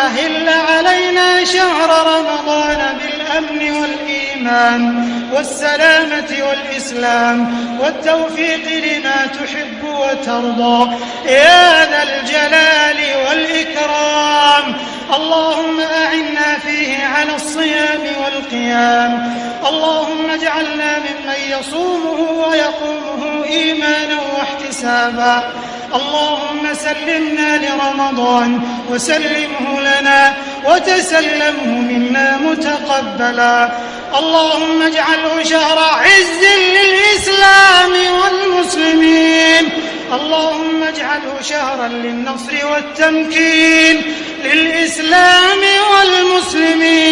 أهل علينا شهر رمضان بالأمن والإيمان والسلامة والإسلام والتوفيق لما تحب وترضى يا ذا الجلال والإكرام. اللهم أعنا فيه على الصيام والقيام. اللهم اجعلنا ممن يصومه ويقومه إيمانا واحتسابا. اللهم سلمنا لرمضان وسلمه لنا وتسلمه منا متقبلا. اللهم اجعله شهر عز للإسلام والمسلمين. اللهم اجعله شهرا للنصر والتمكين للإسلام والمسلمين.